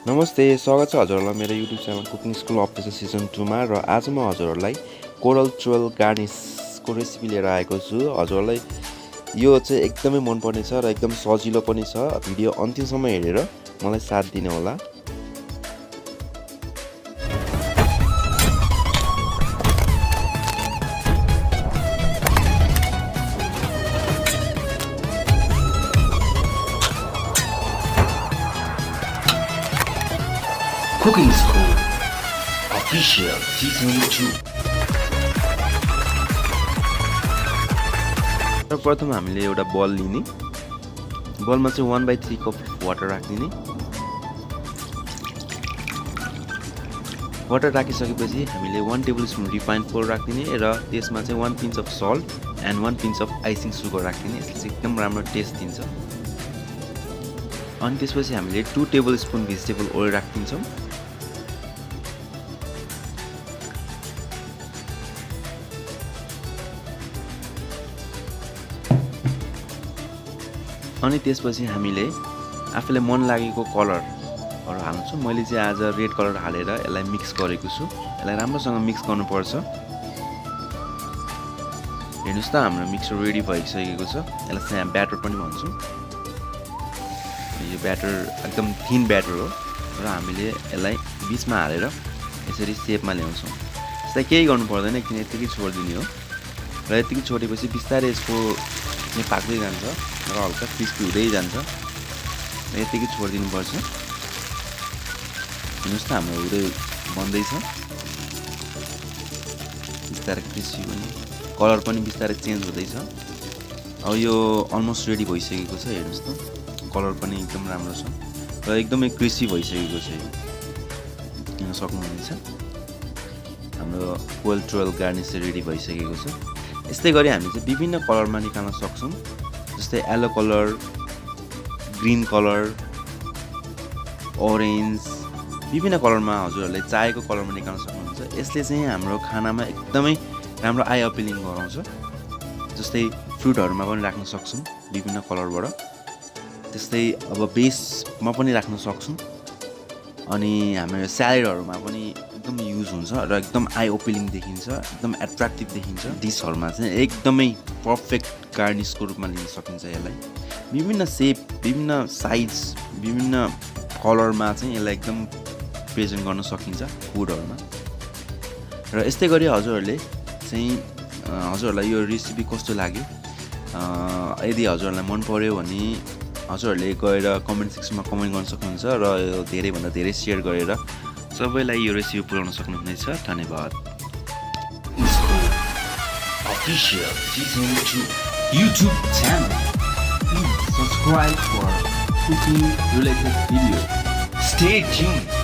नमस्ते, स्वागत छ हजुरहरूलाई मेरो YouTube channel cooking school official season 2 मा र आज म हजुरहरूलाई कोरल टुवेल गार्निसको रेसिपी लिएर आएको छु। हजुरहरूलाई यो चाहिँ एकदमै मन पर्ने छ र एकदम सजिलो पनि छ। भिडियो अन्तिमसम्म हेरेर मलाई साथ दिनु होला। Cooking School Official Season 2 सर्वप्रथम हामीले एउटा बल लिने, बलमा चाहिँ 1/3 कप वाटर राख्दिने। वाटर राखिसकेपछि हामीले 1 टेबलस्पुन रिफाइन्ड फ्लोर राख्दिने र त्यसमा चाहिँ 1 pinch of salt and 1 pinch of icing sugar राख्दिने। यसले चाहिँ एकदम राम्रो टेस्ट दिन्छ। अनि त्यसपछि हामीले 2 टेबलस्पुन भेजिटेबल ओइल राखिदिन्छौँ। अनि त्यसपछि हामीले आफूलाई मन लागेको कलरहरू हाल्छौँ। मैले चाहिँ आज रेड कलर हालेर यसलाई मिक्स गरेको छु। यसलाई राम्रोसँग मिक्स गर्नुपर्छ। हेर्नुहोस् त हाम्रो मिक्सर रेडी भइसकेको छ। यसलाई चाहिँ हामी ब्याटर पनि भन्छौँ। यो ब्याटर एकदम थिन ब्याटर हो र हामीले यसलाई बिचमा हालेर यसरी सेपमा ल्याउँछौँ। यसलाई केही गर्नु पर्दैन, किन यतिकै छोडिदिने हो र यतिकै छोडेपछि बिस्तारै यसको पाक्दै जान्छ र हल्का क्रिस्पी हुँदै जान्छ। यतिकै छोडिदिनुपर्छ। हेर्नुहोस् त हाम्रो हुँदै बन्दैछ। बिस्तारै क्रिस्पी पनि, कलर पनि बिस्तारै चेन्ज हुँदैछ। अब यो अलमोस्ट रेडी भइसकेको छ। हेर्नुहोस् त कलर पनि एकदम राम्रो छ र एकदमै क्रिस्पी भइसकेको छ। हेर्न सक्नुहुनेछ हाम्रो कोरल टुवेल गार्निस रेडी भइसकेको छ। यस्तै गरी हामी चाहिँ विभिन्न कलरमा निकाल्न सक्छौँ। जस्तै yellow colour, green colour, orange, विभिन्न कलरमा हजुरहरूले चाहेको कलरमा निकाल्न सक्नुहुन्छ। यसले चाहिँ हाम्रो खानामा एकदमै राम्रो आई अपिलिङ गराउँछ। जस्तै फ्रुटहरूमा पनि राख्न सक्छौँ विभिन्न कलरबाट। त्यस्तै अब बेसमा पनि राख्न सक्छौँ। अनि हाम्रो स्यालेडहरूमा पनि एकदम युज हुन्छ र एकदम आई ओपिलिङ देखिन्छ, एकदम एट्र्याक्टिभ देखिन्छ। डिसहरूमा चाहिँ एकदमै पर्फेक्ट गार्निसको रूपमा लिन सकिन्छ। यसलाई विभिन्न सेप, विभिन्न साइज, विभिन्न कलरमा चाहिँ यसलाई एकदम प्रेजेन्ट गर्न सकिन्छ फुडहरूमा। र यस्तै गरी हजुरहरूलाई यो रेसिपी कस्तो लाग्यो, यदि हजुरहरूलाई मन पर्यो भने हजुरहरूले गएर कमेन्ट सेक्सनमा कमेन्ट गर्न सक्नुहुन्छ र यो धेरैभन्दा धेरै सेयर गरेर सबैलाई यो रेसिपी पुर्याउन सक्नुहुनेछ। धन्यवाद। Official Season 2 YouTube channel. Please subscribe for cooking related videos. Stay tuned.